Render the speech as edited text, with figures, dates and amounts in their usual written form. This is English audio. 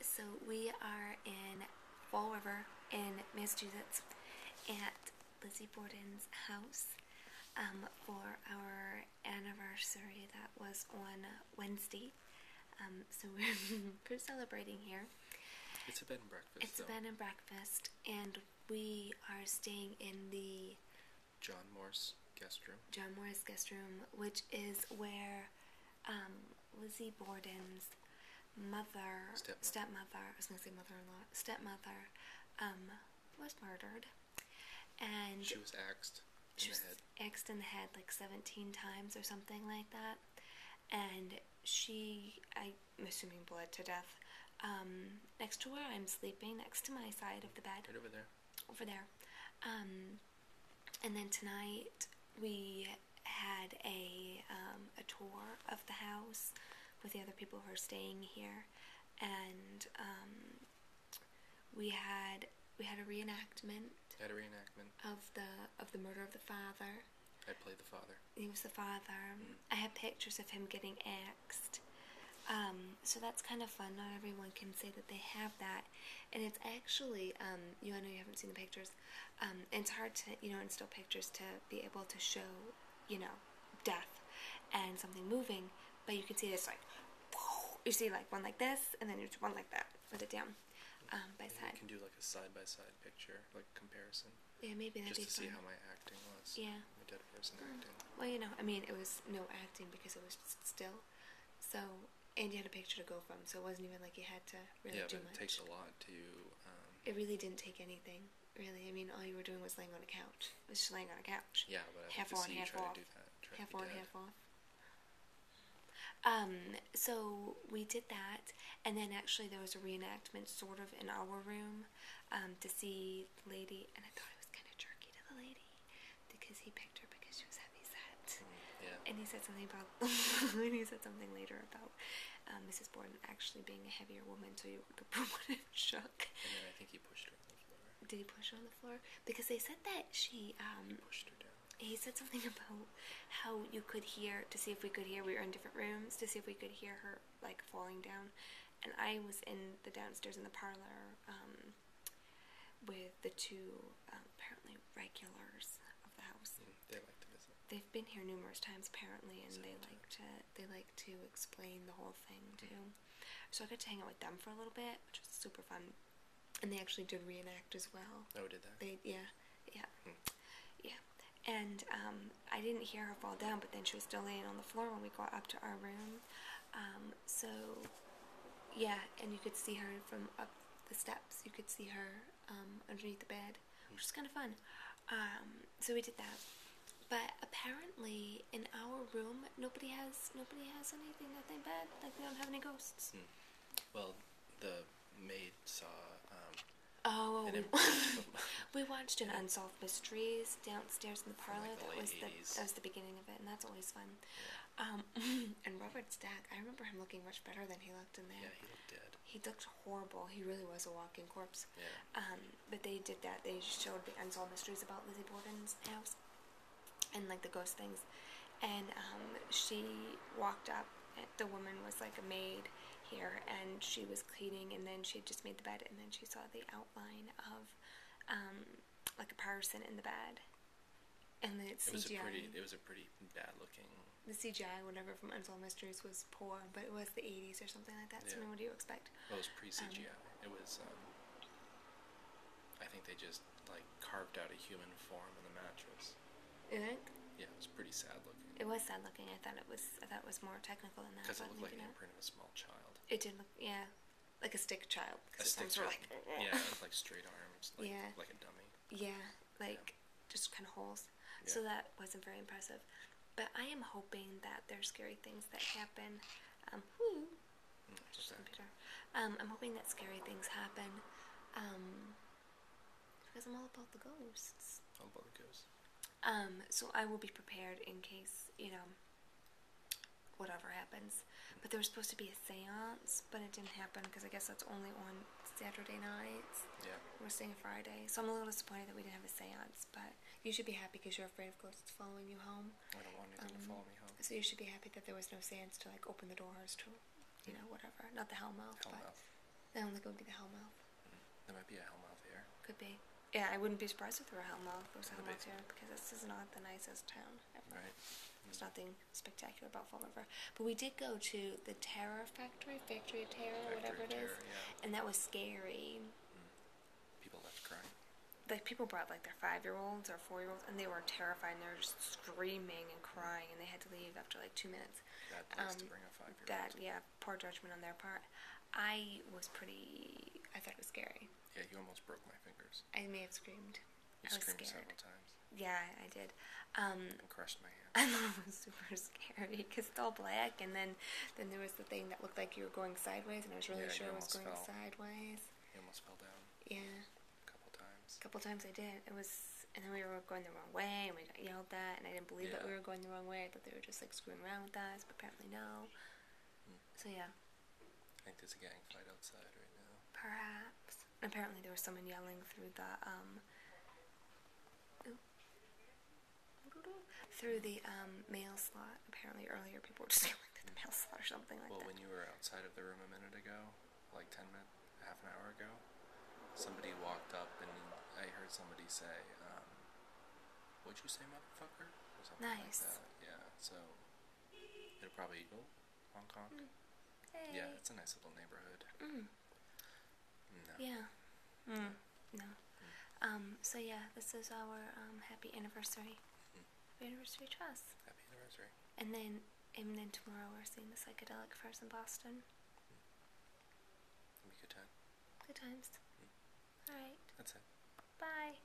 So we are in Fall River in Massachusetts at Lizzie Borden's house for our anniversary that was on Wednesday. So we're celebrating here. It's a bed and breakfast. It's a bed and breakfast, and we are staying in the John Morse guest room, which is where Lizzie Borden's stepmother, I was going to say mother-in-law, stepmother, was murdered. And she was axed in the head like 17 times or something like that. And I'm assuming bled to death. Next to where I'm sleeping, next to my side of the bed. Right over there. Over there. And then tonight we had a tour of the house with the other people who are staying here, and we had a reenactment. Of the murder of the father. I played the father. He was the father. I had pictures of him getting axed. So that's kind of fun. Not everyone can say that they have that. And it's actually, I know you haven't seen the pictures. It's hard to, instill pictures to be able to show, death and something moving. But you can see this, like, you see, like, one like this, and then there's one like that with it down by side. You can do, like, a side-by-side picture, like, comparison. Yeah, maybe that'd be fun. Just to see how my acting was. Yeah. My dead person acting. Well, it was no acting because it was just still. So, and you had a picture to go from, so it wasn't even like you had to really do much. Yeah, but it takes a lot to... It really didn't take anything, really. All you were doing was laying on a couch. It was just laying on a couch. Yeah, but I half like to on, see you half try off. to do that. Half on, half off. So we did that, and then actually there was a reenactment sort of in our room to see the lady, and I thought it was kind of jerky to the lady because he picked her because she was heavy set. Yeah. And he said something about later about Mrs. Borden actually being a heavier woman, so the room would have shook. And then I think he pushed her on the floor. Did he push her on the floor? Because they said that she he pushed her down. He said something about how you could hear, to see if we could hear, we were in different rooms, to see if we could hear her, like, falling down. And I was in the downstairs in the parlor with the two, apparently, regulars of the house. They like to visit. They've been here numerous times, apparently, and they like to explain the whole thing, too. So I got to hang out with them for a little bit, which was super fun. And they actually did reenact as well. Oh, did they? Yeah. And I didn't hear her fall down, but then she was still laying on the floor when we got up to our room. And you could see her from up the steps. You could see her underneath the bed, which was kind of fun. So we did that. But apparently, in our room, nobody has anything bad. Like, we don't have any ghosts. Well, the maid saw... we watched an Unsolved Mysteries downstairs in the parlor. Like that was the beginning of it, and that's always fun. Yeah. And Robert Stack, I remember him looking much better than he looked in there. Yeah, he looked dead. He looked horrible. He really was a walking corpse. Yeah. But they did that. They showed the Unsolved Mysteries about Lizzie Borden's house and, like, the ghost things. And she walked up. The woman was like a maid here, and she was cleaning, and then she just made the bed, and then she saw the outline of like a person in the bed, and then it's CGI. It was a pretty bad looking. The CGI, whatever, from Unsolved Mysteries was poor, but it was the 80s or something like that. So what do you expect? Well, it was pre-CGI. It was. I think they just like carved out a human form in the mattress. You think? Yeah, it was pretty sad looking. It was sad looking. I thought it was more technical than that. Because it looked like the imprint of a small child. It did look, yeah, like a stick child. A stick child. Yeah, with like straight arms, like like a dummy. Yeah, just kind of holes. Yeah. So that wasn't very impressive. But I am hoping that there's scary things that happen. I'm hoping that scary things happen. Because I'm all about the ghosts. All about the ghosts. So I will be prepared in case, whatever happens. But there was supposed to be a seance, but it didn't happen because I guess that's only on Saturday nights. Yeah. We're staying Friday. So I'm a little disappointed that we didn't have a seance, but you should be happy because you're afraid of ghosts following you home. I don't want anything to follow me home. So you should be happy that there was no seance to, like, open the doors to, whatever. Not the Hellmouth, but... I don't think it would be the Hellmouth. There might be a Hellmouth here. Could be. Yeah, I wouldn't be surprised if there were Hellmouth. There's In the Hellmouth here basement. because this is not the nicest town ever. Right. There's nothing spectacular about Fall River. But we did go to the Terror Factory, Factory of Terror, whatever it is. Yeah. And that was scary. People left crying. Like, people brought, like, their 5-year-olds or 4-year-olds, and they were terrified, and they were just screaming and crying, and they had to leave after, like, 2 minutes. Bad place to bring a 5-year-old. That, yeah, poor judgment on their part. I thought it was scary. Yeah, you almost broke my fingers. I may have screamed. You I was screamed scared. several times. Yeah, I did. And crushed my hand. I thought it was super scary because it's all black, and then there was the thing that looked like you were going sideways, and I was really Yeah, sure you it was almost going fell. sideways. You almost fell down Yeah, a couple times. a couple times I did. It was, and then we were going the wrong way, and we got yelled at, and I didn't believe that we Yeah. were going the wrong way. I thought they were just like screwing around with us, but apparently no. So yeah, I think there's a gang fight outside right now. perhaps. And apparently there was someone yelling through the mail slot. Apparently earlier people were just yelling through the mail slot or something like Well, that. when you were outside of the room a minute ago, like 10 minutes, half an hour ago, somebody walked up and I heard somebody say, what'd you say, motherfucker? Or something Nice. like that. Yeah, so it'll probably go Hong Kong. Hey. Yeah, it's a nice little neighborhood. No. Yeah. No. So yeah, this is our happy anniversary. Anniversary to us. Happy anniversary. And then tomorrow we're seeing the Psychedelic Fairs in Boston. It'll be a good time. Good times. Alright. That's it. Bye.